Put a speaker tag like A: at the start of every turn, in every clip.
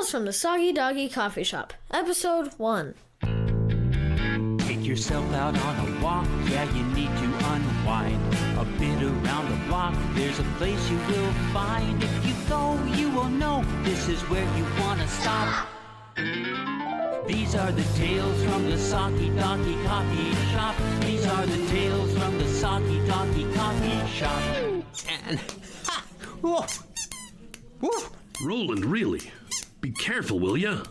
A: Tales from the Soggy Doggy Coffee Shop, Episode 1.
B: Take yourself out on a walk, yeah, you need to unwind. A bit around the block, there's a place you will find. If you go, you will know this is where you want to stop. These are the tales from the Soggy Doggy Coffee Shop. These are the tales from the Soggy Doggy Coffee Shop. And, ha! Whoa! Whoa!
C: Roland, really? Be careful, will ya?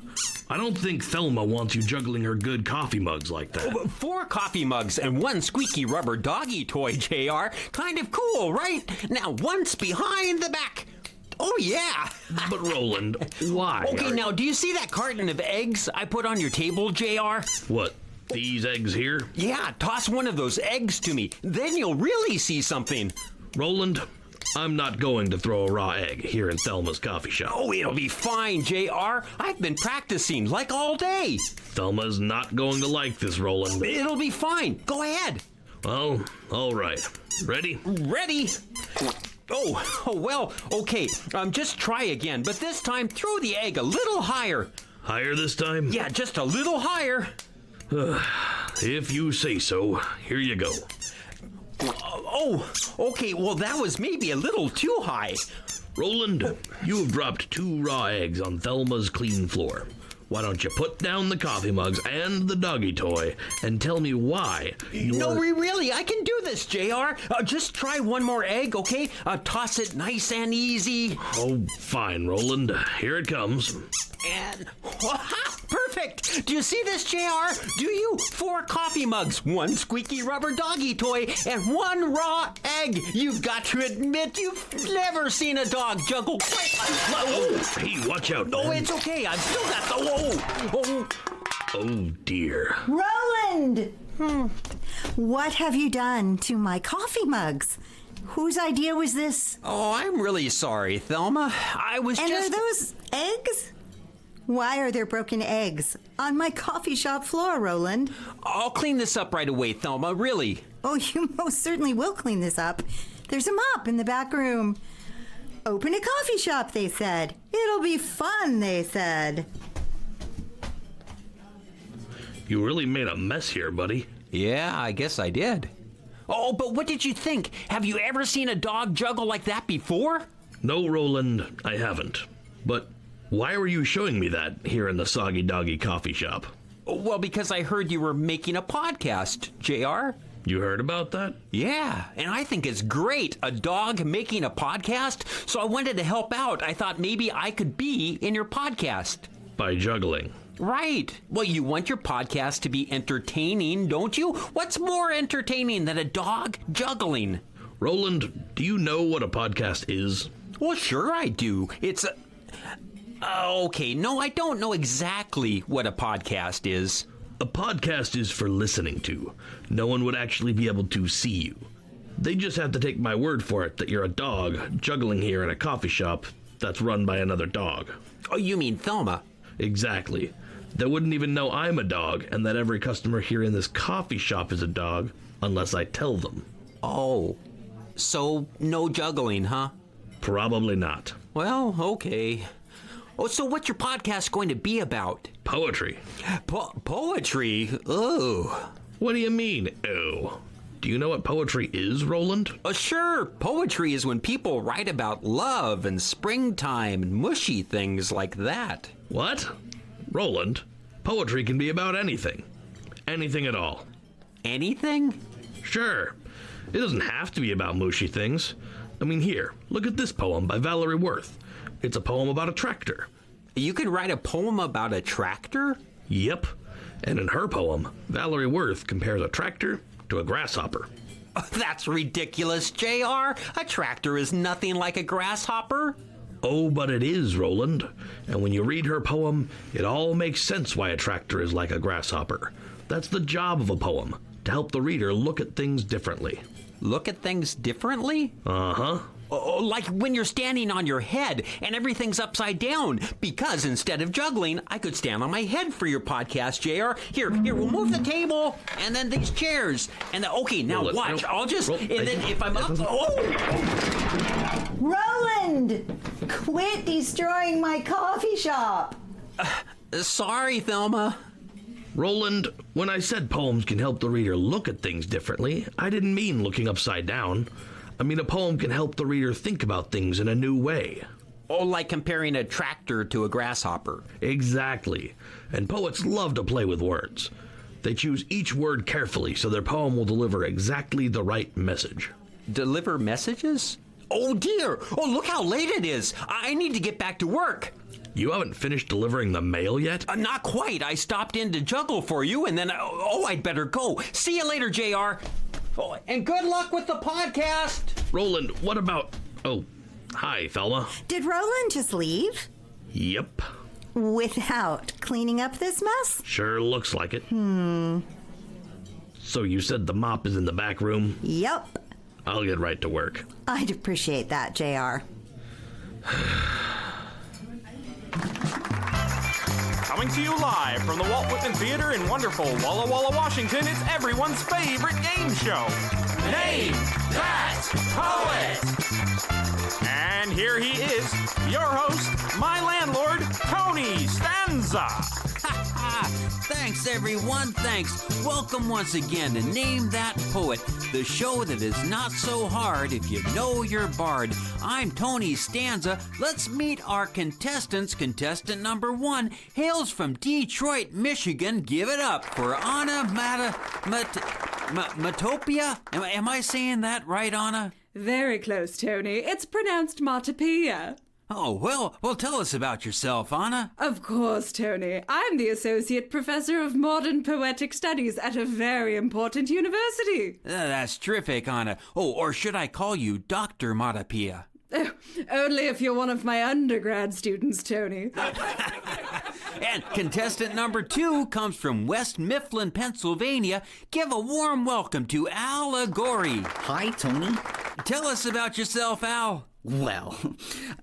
C: I don't think Thelma wants you juggling her good coffee mugs like that.
B: 4 coffee mugs and 1 squeaky rubber doggy toy, JR. Kind of cool, right? Now, once behind the back. Oh, yeah.
C: But Roland, why?
B: Okay, now, do you see that carton of eggs I put on your table, JR?
C: What, these eggs here?
B: Yeah, toss one of those eggs to me. Then you'll really see something.
C: Roland, I'm not going to throw a raw egg here in Thelma's coffee shop.
B: Oh, it'll be fine, JR. I've been practicing, like all day.
C: Thelma's not going to like this, Roland.
B: It'll be fine. Go ahead.
C: Well, all right. Ready?
B: Ready? Oh, well, okay. Just try again, but this time throw the egg a little higher.
C: Higher this time?
B: Yeah, just a little higher.
C: If you say so. Here you go.
B: Oh, okay, well, that was maybe a little too high.
C: Roland, you have dropped 2 raw eggs on Thelma's clean floor. Why don't you put down the coffee mugs and the doggy toy and tell me why you're...
B: No, really, I can do this, JR. Just try one more egg, okay? Toss it nice and easy.
C: Oh, fine, Roland. Here it comes.
B: And, perfect! Do you see this, JR? Do you? 4 coffee mugs, 1 squeaky rubber doggy toy, and 1 raw egg. You've got to admit you've never seen a dog juggle quite like...
C: Oh, hey, watch out.
B: No, it's okay. I've still got the...
C: Oh, dear.
D: Roland! What have you done to my coffee mugs? Whose idea was this?
B: Oh, I'm really sorry, Thelma. I was
D: And
B: just...
D: are those eggs? Why are there broken eggs on my coffee shop floor, Roland?
B: I'll clean this up right away, Thelma, really.
D: Oh, you most certainly will clean this up. There's a mop in the back room. Open a coffee shop, they said. It'll be fun, they said.
C: You really made a mess here, buddy.
B: Yeah, I guess I did. Oh, but what did you think? Have you ever seen a dog juggle like that before?
C: No, Roland, I haven't. But why were you showing me that here in the Soggy Doggy Coffee Shop?
B: Well, because I heard you were making a podcast, JR.
C: You heard about that?
B: Yeah, and I think it's great, a dog making a podcast, so I wanted to help out. I thought maybe I could be in your podcast.
C: By juggling.
B: Right. Well, you want your podcast to be entertaining, don't you? What's more entertaining than a dog juggling?
C: Roland, do you know what a podcast is?
B: Well, sure I do. It's a... Okay, no, I don't know exactly what a podcast is.
C: A podcast is for listening to. No one would actually be able to see you. They just have to take my word for it that you're a dog juggling here in a coffee shop that's run by another dog.
B: Oh, you mean Thelma?
C: Exactly. They wouldn't even know I'm a dog and that every customer here in this coffee shop is a dog unless I tell them.
B: Oh, so no juggling, huh?
C: Probably not.
B: Well, okay. Oh, so what's your podcast going to be about?
C: Poetry.
B: Poetry? Oh.
C: What do you mean, oh? Do you know what poetry is, Roland?
B: Sure. Poetry is when people write about love and springtime and mushy things like that.
C: What? Roland, poetry can be about anything. Anything at all.
B: Anything?
C: Sure. It doesn't have to be about mushy things. I mean, here, look at this poem by Valerie Worth. It's a poem about a tractor.
B: You can write a poem about a tractor?
C: Yep. And in her poem, Valerie Worth compares a tractor to a grasshopper.
B: That's ridiculous, JR. A tractor is nothing like a grasshopper.
C: Oh, but it is, Roland. And when you read her poem, it all makes sense why a tractor is like a grasshopper. That's the job of a poem, to help the reader look at things differently.
B: Look at things differently?
C: Uh-huh.
B: Oh, like when you're standing on your head and everything's upside down. Because instead of juggling, I could stand on my head for your podcast, JR. Here, we'll move the table and then these chairs. And okay, now watch. I'll just... And then if I'm up... Oh!
D: Roland! Quit destroying my coffee shop!
E: Sorry, Thelma.
C: Roland, when I said poems can help the reader look at things differently, I didn't mean looking upside down. I mean a poem can help the reader think about things in a new way.
E: Oh, like comparing a tractor to a grasshopper.
C: Exactly. And poets love to play with words. They choose each word carefully so their poem will deliver exactly the right message.
E: Deliver messages? Oh, dear. Oh, look how late it is. I need to get back to work.
C: You haven't finished delivering the mail yet?
E: Not quite. I stopped in to juggle for you, and then, I'd better go. See you later, JR. Oh, and good luck with the podcast.
C: Roland, what about... Oh, hi, Thelma.
D: Did Roland just leave?
C: Yep.
D: Without cleaning up this mess?
C: Sure looks like it. So you said the mop is in the back room?
D: Yep.
C: I'll get right to work.
D: I'd appreciate that, JR.
F: Coming to you live from the Walt Whitman Theater in wonderful Walla Walla, Washington, it's everyone's favorite game show. Name That Poet! And here he is, your host, my landlord, Tony Stanza.
B: Thanks, everyone. Thanks. Welcome once again to Name That Poet, the show that is not so hard if you know your bard. I'm Tony Stanza. Let's meet our contestants. Contestant number 1 hails from Detroit, Michigan. Give it up for Anna Matopia. Am I saying that right, Anna?
G: Very close, Tony. It's pronounced Matopia.
B: Oh, well, tell us about yourself, Anna.
G: Of course, Tony. I'm the Associate Professor of Modern Poetic Studies at a very important university.
B: That's terrific, Anna. Oh, or should I call you Dr. Matopia?
G: Only if you're one of my undergrad students, Tony.
B: And contestant number 2 comes from West Mifflin, Pennsylvania. Give a warm welcome to Al Agori.
H: Hi, Tony.
B: Tell us about yourself, Al.
H: Well,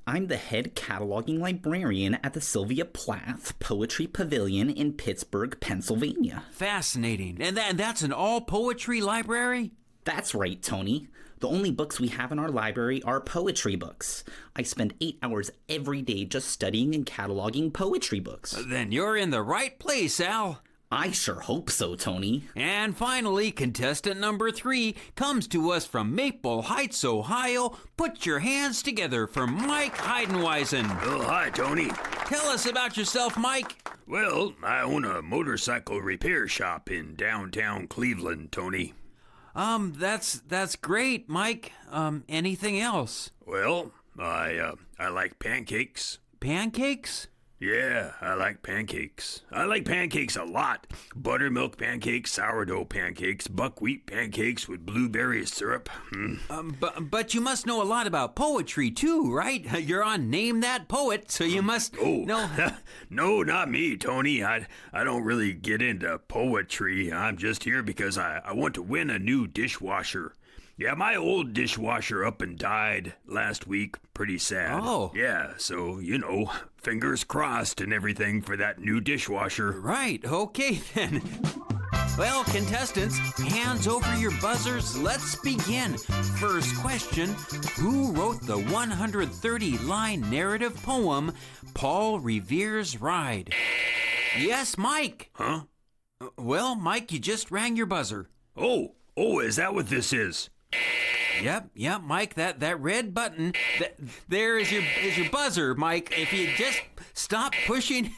H: I'm the head cataloging librarian at the Sylvia Plath Poetry Pavilion in Pittsburgh, Pennsylvania.
B: Fascinating. And that's an all-poetry library?
H: That's right, Tony. The only books we have in our library are poetry books. I spend 8 hours every day just studying and cataloging poetry books.
B: Then you're in the right place, Al.
H: I sure hope so, Tony.
B: And finally, contestant number 3 comes to us from Maple Heights, Ohio. Put your hands together for Mike Heidenweisen.
I: Oh, hi, Tony.
B: Tell us about yourself, Mike.
I: Well, I own a motorcycle repair shop in downtown Cleveland, Tony.
B: That's great, Mike. Anything else?
I: Well, I like pancakes.
B: Pancakes?
I: Yeah, I like pancakes. I like pancakes a lot. Buttermilk pancakes, sourdough pancakes, buckwheat pancakes with blueberry syrup.
B: But you must know a lot about poetry too, right? You're on Name That Poet, so you must know.
I: No, not me, Tony. I don't really get into poetry. I'm just here because I want to win a new dishwasher. Yeah, my old dishwasher up and died last week. Pretty sad.
B: Oh.
I: Yeah, so, fingers crossed and everything for that new dishwasher.
B: Right, okay then. Well, contestants, hands over your buzzers. Let's begin. First question, who wrote the 130-line narrative poem, Paul Revere's Ride? Yes, Mike.
I: Huh?
B: Well, Mike, you just rang your buzzer.
I: Oh, is that what this is?
B: Yep, Mike, that red button, there is your buzzer, Mike. If you just stop pushing,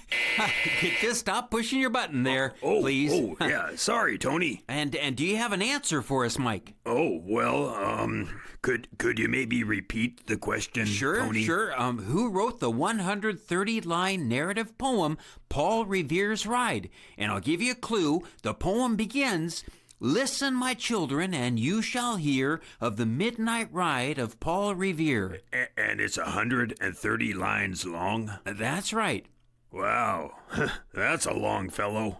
B: your button there, please.
I: Oh, yeah, sorry, Tony.
B: And do you have an answer for us, Mike?
I: Oh, well, could you maybe repeat the question, Tony?
B: Sure. Who wrote the 130-line narrative poem, Paul Revere's Ride? And I'll give you a clue. The poem begins, "Listen, my children, and you shall hear of the midnight ride of Paul Revere."
I: And it's 130 lines long?
B: That's right.
I: Wow, that's a long fellow.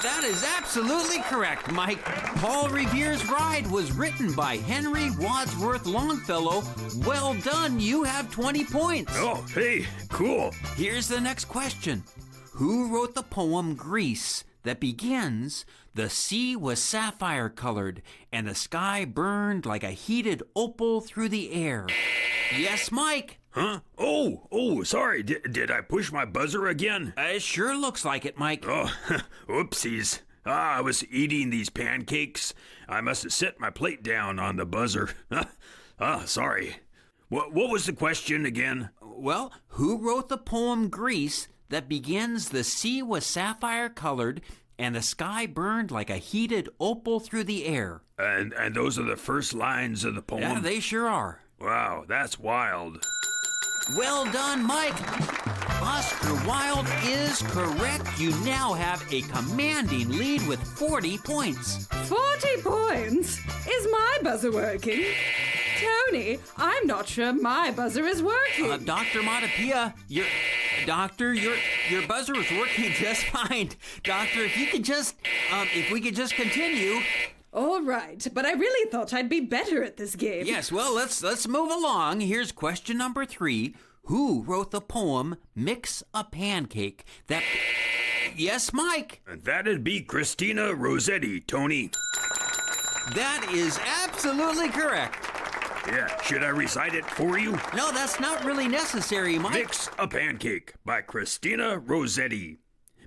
B: That is absolutely correct, Mike. Paul Revere's Ride was written by Henry Wadsworth Longfellow. Well done, you have 20 points.
I: Oh, hey, cool.
B: Here's the next question. Who wrote the poem Grease that begins, "The sea was sapphire-colored, and the sky burned like a heated opal through the air"? Yes, Mike.
I: Huh? Oh, sorry. Did I push my buzzer again?
E: It sure looks like it, Mike.
I: Oh, oopsies. I was eating these pancakes. I must have set my plate down on the buzzer. Sorry. What was the question again?
E: Well, who wrote the poem Grease that begins, "The sea was sapphire colored and the sky burned like a heated opal through the air"?
I: And those are the first lines of the poem?
E: Yeah, they sure are.
I: Wow, that's wild.
E: Well done, Mike. Oscar Wilde is correct. You now have a commanding lead with 40 points.
G: 40 points? Is my buzzer working? Tony, I'm not sure my buzzer is working.
E: Dr. Matapia, your buzzer is working just fine. Doctor, if we could just continue.
G: All right, but I really thought I'd be better at this game.
E: Yes, well, let's move along. Here's question number 3. Who wrote the poem Mix a Pancake that... Yes, Mike?
I: And that'd be Christina Rossetti, Tony.
E: That is absolutely correct.
I: Yeah, should I recite it for you?
E: No, that's not really necessary, Mike.
I: Mix a Pancake by Christina Rossetti.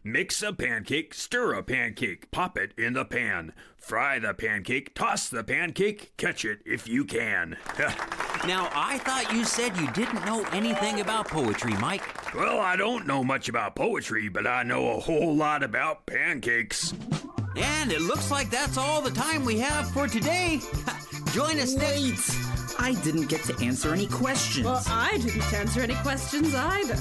I: Mix a pancake, stir a pancake, pop it in the pan. Fry the pancake, toss the pancake, catch it if you can.
E: Now, I thought you said you didn't know anything about poetry, Mike.
I: Well, I don't know much about poetry, but I know a whole lot about pancakes.
E: And it looks like that's all the time we have for today. Join us next...
H: I didn't get to answer any questions.
G: Well, I didn't answer any questions either.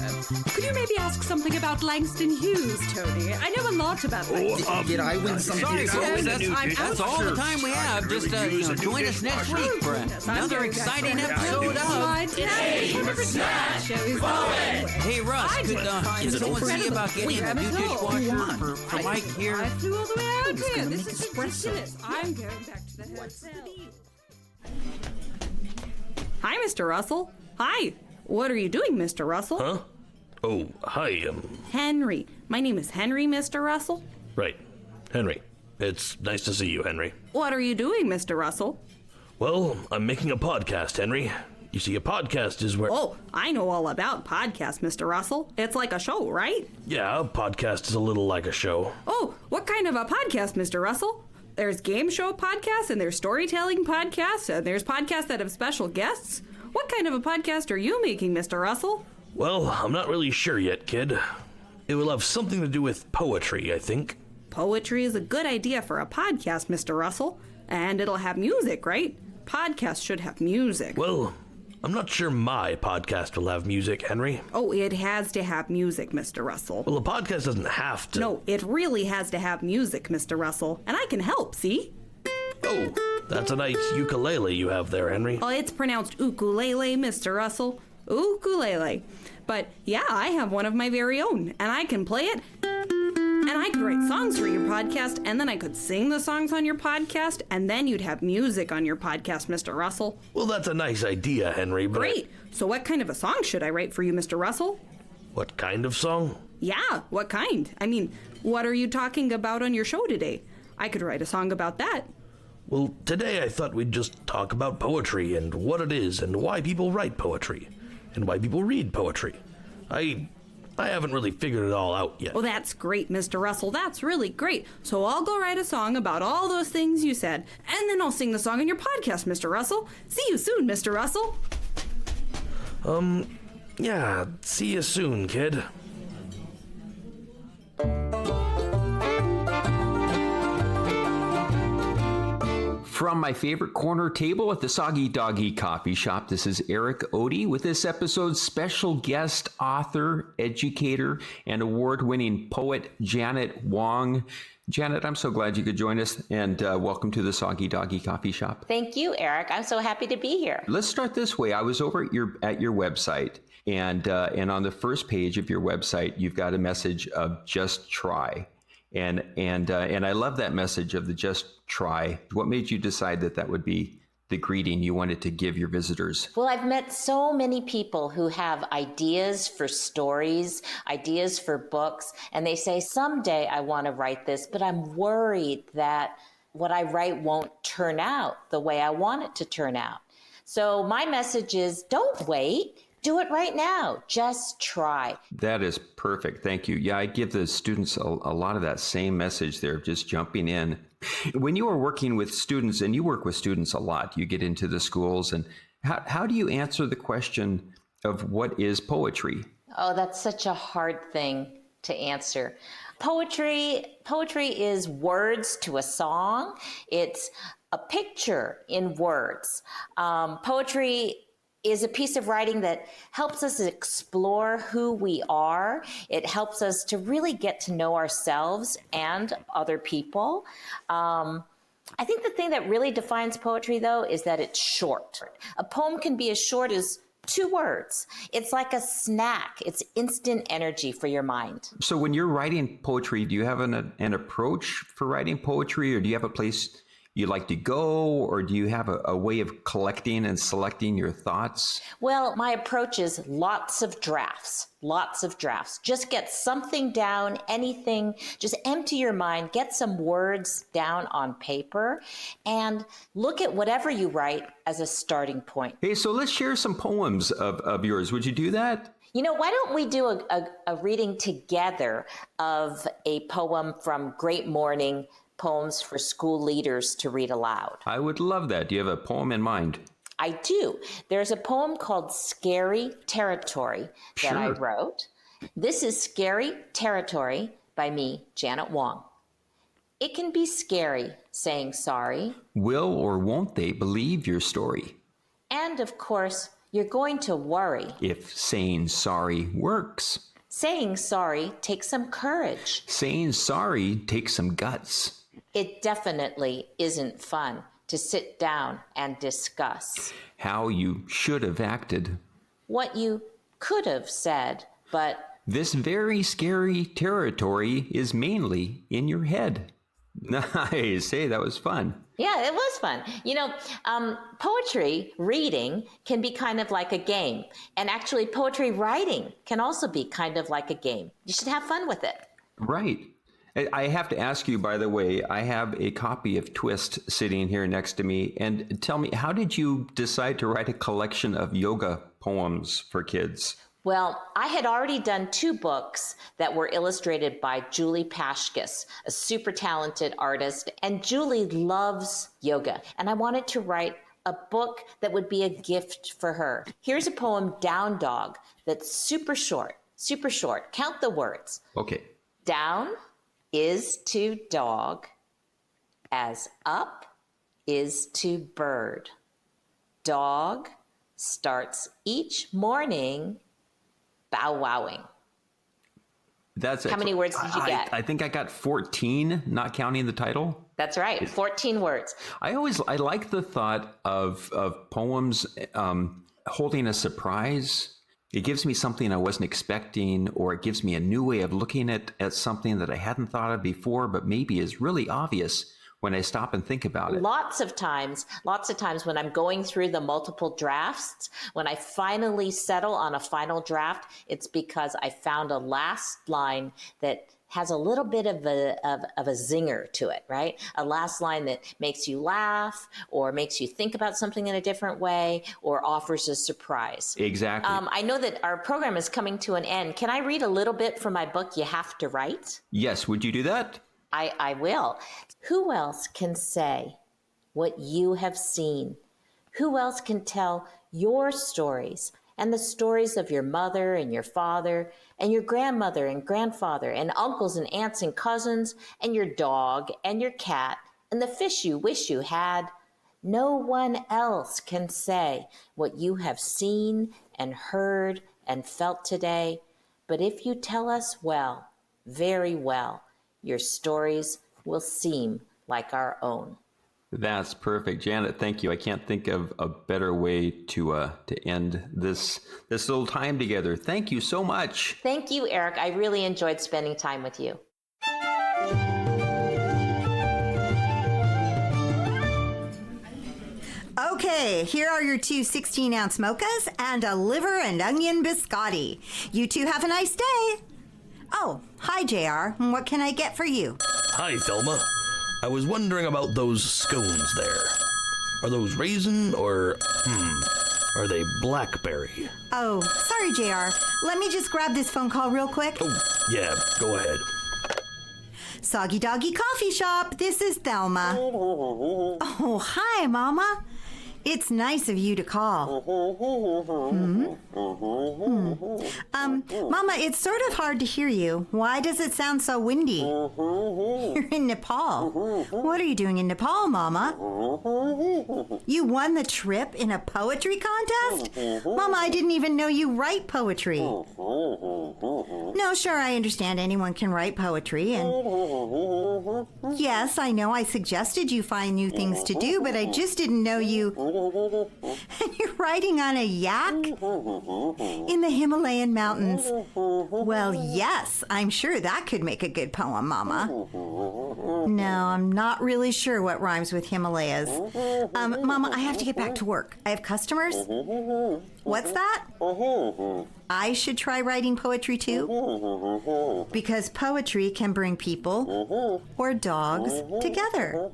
G: Could you maybe ask something about Langston Hughes, Tony? I know a lot about Langston.
H: Did I win something?
E: Sorry, folks, that's all the time we have. Just join us next week for another exciting episode of...
G: My dad show is
E: Hey, Russ, could someone see about getting a new dishwasher for Mike here?
G: I flew all the way out here. This is
H: espresso.
G: ridiculous. I'm going back to the hotel. Hi, Mr. Russell. Hi. What are you doing, Mr. Russell?
C: Huh? Oh, hi,
G: Henry. My name is Henry, Mr. Russell.
C: Right. Henry. It's nice to see you, Henry.
G: What are you doing, Mr. Russell?
C: Well, I'm making a podcast, Henry. You see, a podcast is where...
G: Oh, I know all about podcasts, Mr. Russell. It's like a show, right?
C: Yeah, a podcast is a little like a show.
G: Oh, what kind of a podcast, Mr. Russell? There's game show podcasts, and there's storytelling podcasts, and there's podcasts that have special guests. What kind of a podcast are you making, Mr. Russell?
C: Well, I'm not really sure yet, kid. It will have something to do with poetry, I think.
G: Poetry is a good idea for a podcast, Mr. Russell. And it'll have music, right? Podcasts should have music.
C: Well, I'm not sure my podcast will have music, Henry.
G: Oh, it has to have music, Mr. Russell.
C: Well, a podcast doesn't have to.
G: No, it really has to have music, Mr. Russell. And I can help, see?
C: Oh, that's a nice ukulele you have there, Henry.
G: Oh, it's pronounced ukulele, Mr. Russell. Ukulele. But yeah, I have one of my very own, and I can play it. And I could write songs for your podcast, and then I could sing the songs on your podcast, and then you'd have music on your podcast, Mr. Russell.
C: Well, that's a nice idea, Henry, but...
G: Great. So what kind of a song should I write for you, Mr. Russell?
C: What kind of song?
G: Yeah, what kind? I mean, what are you talking about on your show today? I could write a song about that.
C: Well, today I thought we'd just talk about poetry and what it is and why people write poetry and why people read poetry. I haven't really figured it all out yet.
G: Well, that's great, Mr. Russell. That's really great. So I'll go write a song about all those things you said, and then I'll sing the song on your podcast, Mr. Russell. See you soon, Mr. Russell.
C: Yeah, see you soon, kid.
J: From my favorite corner table at the Soggy Doggy Coffee Shop, this is Eric Ode with this episode's special guest author, educator, and award-winning poet, Janet Wong. Janet, I'm so glad you could join us, and welcome to the Soggy Doggy Coffee Shop.
K: Thank you, Eric. I'm so happy to be here.
J: Let's start this way. I was over at your website, and on the first page of your website, you've got a message of just try. And I love that message of the just try. What made you decide that would be the greeting you wanted to give your visitors?
K: Well, I've met so many people who have ideas for stories, ideas for books, and they say, someday I want to write this, but I'm worried that what I write won't turn out the way I want it to turn out. So my message is, don't wait. Do it right now. Just try.
J: That is perfect. Thank you. Yeah, I give the students a lot of that same message there, just jumping in. When you are working with students, and you work with students a lot, you get into the schools, and how do you answer the question of what is poetry?
K: Oh, that's such a hard thing to answer. Poetry is words to a song. It's a picture in words. Poetry is a piece of writing that helps us explore who we are. It helps us to really get to know ourselves and other people. I think the thing that really defines poetry, though, is that it's short. A poem can be as short as 2 words. It's like a snack. It's instant energy for your mind.
J: So when you're writing poetry, do you have an approach for writing poetry, or do you have a place you like to go, or do you have a way of collecting and selecting your thoughts?
K: Well, my approach is lots of drafts. Just get something down, anything. Just empty your mind, get some words down on paper, and look at whatever you write as a starting point.
J: Hey, so let's share some poems of yours. Would you do that?
K: You know, why don't we do a reading together of a poem from Great Morning, Poems for School Leaders to Read Aloud?
J: I would love that. Do you have a poem in mind?
K: I do. There's a poem called Scary Territory that I wrote. This is Scary Territory by me, Janet Wong. It can be scary saying sorry.
J: Will or won't they believe your story?
K: And of course, you're going to worry.
J: If saying sorry works.
K: Saying sorry takes some courage.
J: Saying sorry takes some guts.
K: It definitely isn't fun to sit down and discuss
J: how you should have acted,
K: what you could have said, but
J: this very scary territory is mainly in your head. Nice. Hey, that was fun.
K: Yeah, it was fun. You know, poetry reading can be kind of like a game. And actually, poetry writing can also be kind of like a game. You should have fun with it.
J: Right. I have to ask you, by the way, I have a copy of Twist sitting here next to me. And tell me, how did you decide to write a collection of yoga poems for kids?
K: Well, I had already done 2 books that were illustrated by Julie Pashkis, a super talented artist. And Julie loves yoga. And I wanted to write a book that would be a gift for her. Here's a poem, Down Dog, that's super short. Count the words.
J: Okay.
K: Down is to dog as up is to bird. Dog starts each morning bow wowing.
J: That's
K: How many words did you get?
J: I think I got 14, not counting the title.
K: That's right, 14 words.
J: I like the thought of poems holding a surprise. It gives me something I wasn't expecting, or it gives me a new way of looking at something that I hadn't thought of before, but maybe is really obvious when I stop and think about it.
K: Lots of times when I'm going through the multiple drafts, when I finally settle on a final draft, it's because I found a last line that has a little bit of a zinger to it, right? A last line that makes you laugh, or makes you think about something in a different way, or offers a surprise.
J: Exactly.
K: I know that our program is coming to an end. Can I read a little bit from my book, You Have to Write?
J: Yes, would you do that?
K: I will. Who else can say what you have seen? Who else can tell your stories and the stories of your mother and your father and your grandmother and grandfather and uncles and aunts and cousins and your dog and your cat and the fish you wish you had? No one else can say what you have seen and heard and felt today. But if you tell us well, very well, your stories will seem like our own.
J: That's perfect, Janet. Thank you. I can't think of a better way to end this little time together. Thank you so much.
K: Thank you, Eric. I really enjoyed spending time with you.
D: Okay, here are your 2 16-ounce mochas and a liver and onion biscotti. You two have a nice day. Oh, hi, JR. What can I get for you?
C: Hi, Thelma. I was wondering about those scones there. Are those raisin or, are they blackberry?
D: Oh, sorry, JR. Let me just grab this phone call real quick.
C: Oh, yeah, go ahead.
D: Soggy Doggy Coffee Shop, this is Thelma. Oh, hi, Mama. It's nice of you to call. Mama, it's sort of hard to hear you. Why does it sound so windy? You're in Nepal. What are you doing in Nepal, Mama? You won the trip in a poetry contest? Mama, I didn't even know you write poetry. No, sure, I understand anyone can write poetry, and yes, I know I suggested you find new things to do, but I just didn't know you... And you're riding on a yak? In the Himalayan mountains. Well, yes, I'm sure that could make a good poem, Mama. No, I'm not really sure what rhymes with Himalayas. Mama, I have to get back to work. I have customers. What's that? I should try writing poetry too? Because poetry can bring people or dogs together.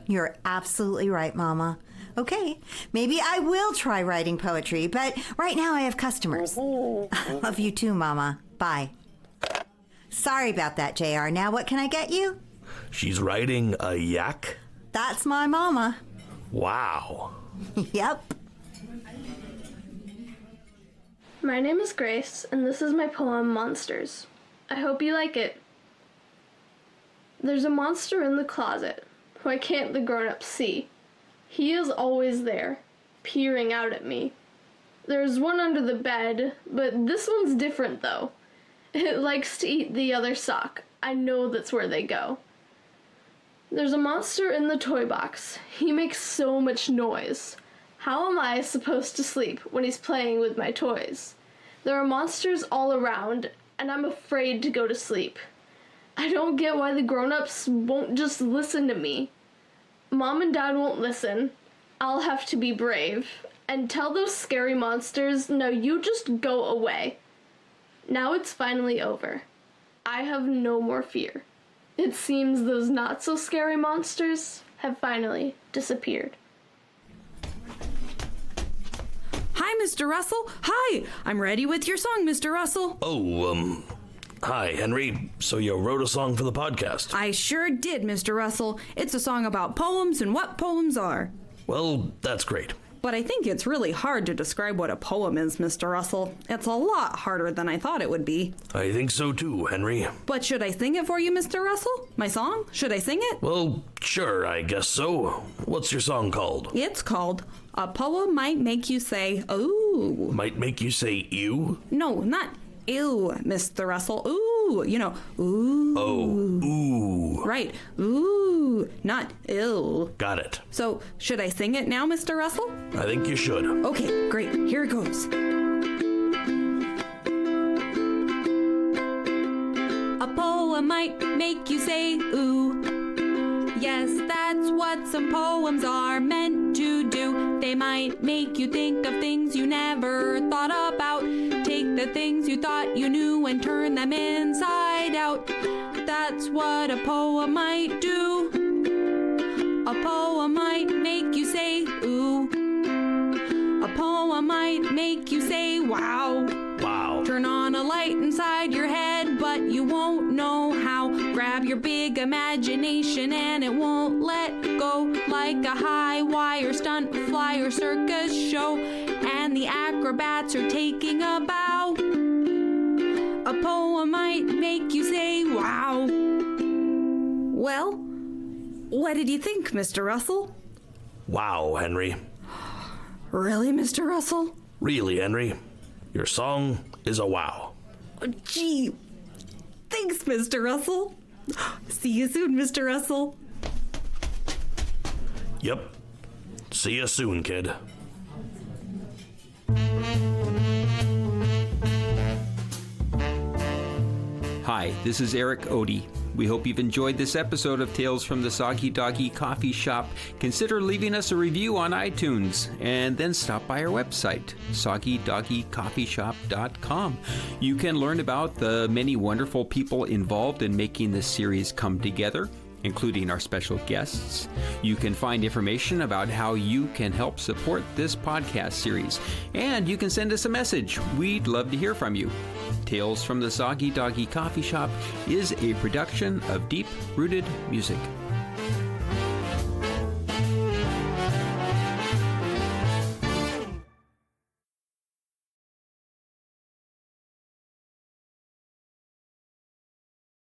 D: You're absolutely right, Mama. Okay, maybe I will try writing poetry, but right now I have customers. I love you too, Mama. Bye. Sorry about that, JR. Now what can I get you?
C: She's riding a yak?
D: That's my Mama.
C: Wow.
D: Yep.
L: My name is Grace, and this is my poem, Monsters. I hope you like it. There's a monster in the closet. Why can't the grown-ups see? He is always there, peering out at me. There's one under the bed, but this one's different though. It likes to eat the other sock. I know that's where they go. There's a monster in the toy box. He makes so much noise. How am I supposed to sleep when he's playing with my toys? There are monsters all around, and I'm afraid to go to sleep. I don't get why the grown-ups won't just listen to me. Mom and Dad won't listen. I'll have to be brave and tell those scary monsters, no, you just go away. Now it's finally over. I have no more fear. It seems those not so scary monsters have finally disappeared.
G: Hi, Mr. Russell. Hi, I'm ready with your song, Mr. Russell.
C: Oh, hi, Henry. So you wrote a song for the podcast?
G: I sure did, Mr. Russell. It's a song about poems and what poems are.
C: Well, that's great.
G: But I think it's really hard to describe what a poem is, Mr. Russell. It's a lot harder than I thought it would be.
C: I think so too, Henry.
G: But should I sing it for you, Mr. Russell? My song? Should I sing it?
C: Well, sure, I guess so. What's your song called?
G: It's called A Poem Might Make You Say, Ooh.
C: Might make you say ew?
G: No, not ew, Mr. Russell. Ooh, you know, ooh.
C: Oh, ooh.
G: Right, ooh, not ill.
C: Got it.
G: So, should I sing it now, Mr. Russell?
C: I think you should.
G: Okay, great. Here it goes. A poem might make you say, ooh. Yes, that's what some poems are meant to do. They might make you think of things you never thought about. Take the things you thought you knew and turn them inside out. That's what a poem might do. A poem might make you say, ooh. A poem might make you say, wow.
C: Wow.
G: Turn on a light inside your head, but you won't know how. Grab your big imagination and it won't let go. Like a high wire stunt fly or circus show, and the acrobats are taking a bow. A poem might make you say, wow. Well, what did you think, Mr. Russell?
C: Wow, Henry.
G: Really, Mr. Russell?
C: Really, Henry. Your song is a wow.
G: Oh, gee, thanks, Mr. Russell. See you soon, Mr. Russell.
C: Yep. See you soon, kid.
J: Hi, this is Eric Ode. We hope you've enjoyed this episode of Tales from the Soggy Doggy Coffee Shop. Consider leaving us a review on iTunes and then stop by our website, soggydoggycoffeeshop.com. You can learn about the many wonderful people involved in making this series come together.
E: including our special guests. You can find information about how you can help support this podcast series, and you can send us a message. We'd love to hear from you. Tales from the Soggy Doggy Coffee Shop is a production of Deep Rooted Music.